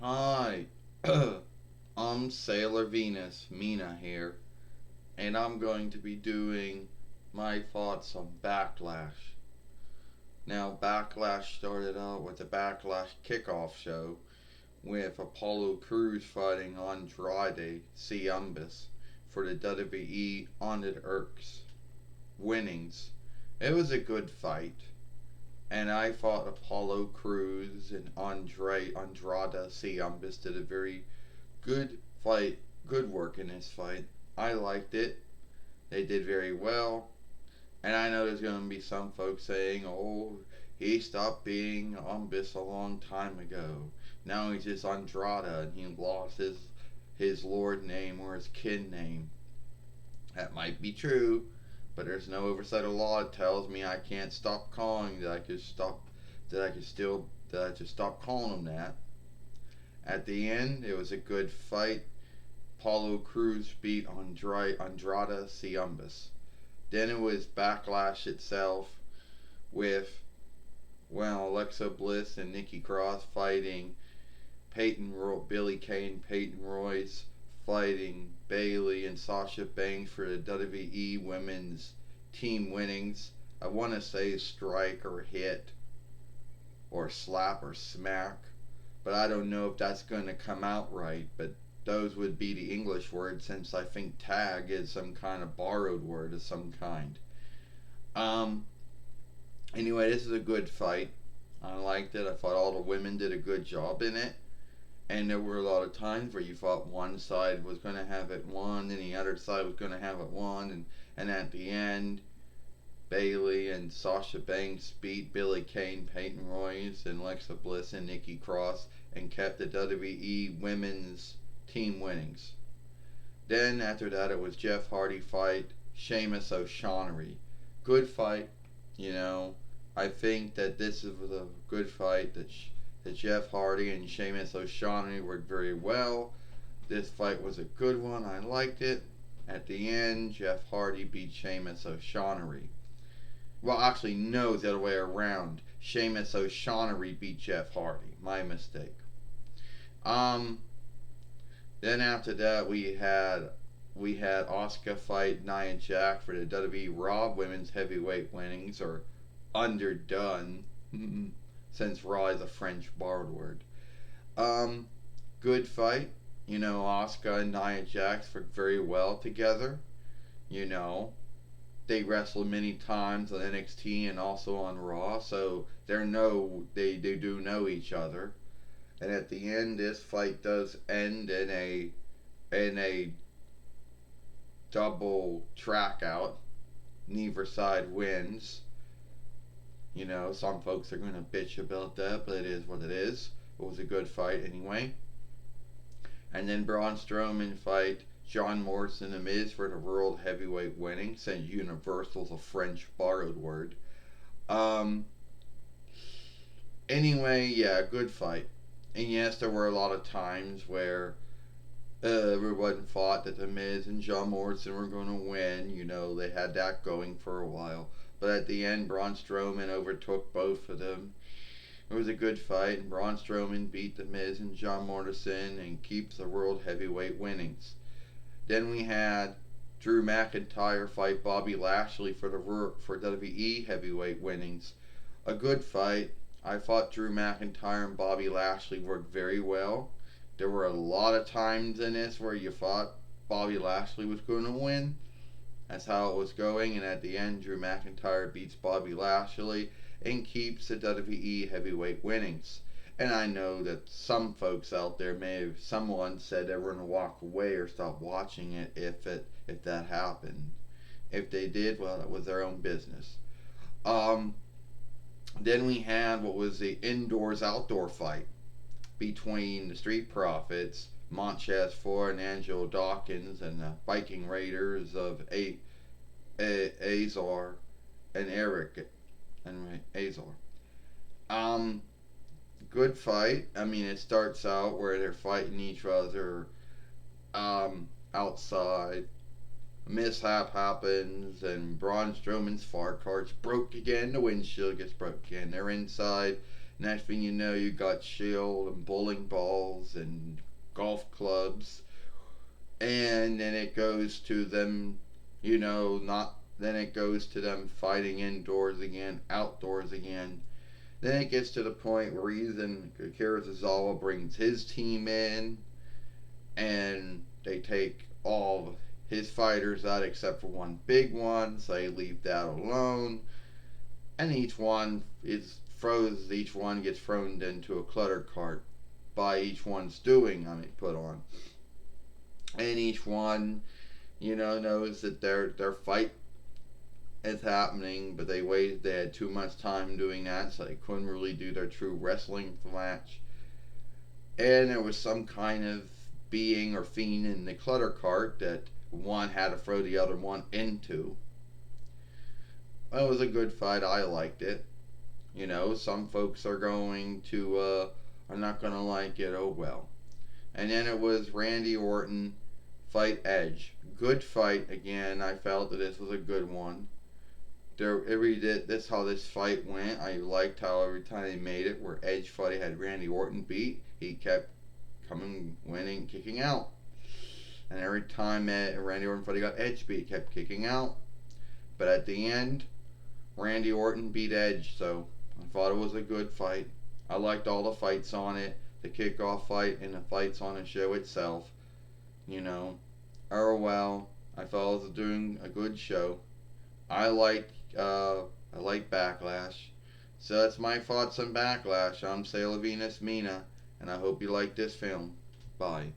Hi, I'm Sailor Venus, Mina here, and I'm going to be doing my thoughts on Backlash. Now, Backlash started out with the Backlash kickoff show with Apollo Crews fighting Andrade Ciambas for the WWE Honored Erks winnings. It was a good fight, and I thought Apollo Crews and Andrade Ciambas did a very good fight, good work in this fight. I liked it. They did very well. And I know there's going to be some folks saying, oh, he stopped being Umbus a long time ago. Now he's just Andrade and he lost his lord name or his kin name. That might be true, but there's no oversight of law that tells me I can't stop calling that I just stop calling him that. At the end, it was a good fight. Paulo Cruz beat Andrade Ciambas. Then it was Backlash itself with, well, Alexa Bliss and Nikki Cross fighting Billy Kay and Peyton Royce fighting Bayley and Sasha Banks for the WWE Women's Team winnings. I want to say strike or hit or slap or smack, but I don't know if that's going to come out right. But those would be the English words, since I think tag is some kind of borrowed word of some kind. Um, anyway, this is a good fight. I liked it. I thought all the women did a good job in it. And there were a lot of times where you thought one side was going to have it won and the other side was going to have it won. And at the end, Bayley and Sasha Banks beat Billy Kay, Peyton Royce, and Alexa Bliss and Nikki Cross and kept the WWE Women's Team winnings. Then after that, it was Jeff Hardy fight Sheamus O'Shaughnessy. Good fight, you know. I think that this is a good fight. That Jeff Hardy and Sheamus O'Shaughnessy worked very well. This fight was a good one. I liked it. At the end, Jeff Hardy beat Sheamus O'Shaughnessy. Well, actually, no, the other way around. Sheamus O'Shaughnessy beat Jeff Hardy. My mistake. Um, then after that, we had Asuka fight Nia Jax for the WWE Raw Women's Heavyweight winnings, or underdone, since Raw is a French borrowed word. Um, Good fight. You know, Asuka and Nia Jax worked very well together. You know, they wrestled many times on NXT and also on Raw, so they do know each other. And at the end, this fight does end in a double track out. Neither side wins. You know, some folks are going to bitch about that, but it is what it is. It was a good fight anyway. And then Braun Strowman fight John Morrison and Miz for the World Heavyweight winning, since Universal's a French borrowed word. Um, anyway, yeah, good fight. And yes, there were a lot of times where everyone thought that the Miz and John Morrison were going to win. You know, they had that going for a while. But at the end, Braun Strowman overtook both of them. It was a good fight, and Braun Strowman beat The Miz and John Morrison and keeps the World Heavyweight winnings. Then we had Drew McIntyre fight Bobby Lashley for WWE Heavyweight winnings. A good fight. I thought Drew McIntyre and Bobby Lashley worked very well. There were a lot of times in this where you thought Bobby Lashley was going to win. That's how it was going, and at the end, Drew McIntyre beats Bobby Lashley and keeps the WWE Heavyweight winnings. And I know that some folks out there someone said they were going to walk away or stop watching it if that happened. If they did, well, that was their own business. Um, then we had what was the indoors outdoor fight between the Street Profits, Montez Ford and Angelo Dawkins, and the Viking Raiders of Azar and Eric and Azar. Um, Good fight. I mean, it starts out where they're fighting each other outside, a mishap happens, and Braun Strowman's fart cart's broke again. The windshield gets broke again. They're inside. Next thing you know, you got shield and bowling balls and golf clubs, and then it goes to them, not. Then it goes to them fighting indoors again, outdoors again. Then it gets to the point where even Akira Tozawa brings his team in, and they take all his fighters out except for one big one, so they leave that alone. And each one gets thrown into a clutter cart by each one's doing, put on. And each one, knows that their fight is happening, but they had too much time doing that, so they couldn't really do their true wrestling match. And there was some kind of being or fiend in the clutter cart that one had to throw the other one into. It was a good fight. I liked it. Some folks are not gonna like it. Oh well. And then it was Randy Orton fight Edge. Good fight again. I felt that this was a good one. This how this fight went. I liked how every time they made it, where Edge fought, he had Randy Orton beat. He kept coming, winning, kicking out. And every time Randy Orton fought, he got Edge beat, kept kicking out. But at the end, Randy Orton beat Edge, so I thought it was a good fight. I liked all the fights on it, the kickoff fight and the fights on the show itself. Well, I thought it was doing a good show. I like Backlash. So that's my thoughts on Backlash. I'm Sailor Venus Mina, and I hope you like this film. Bye.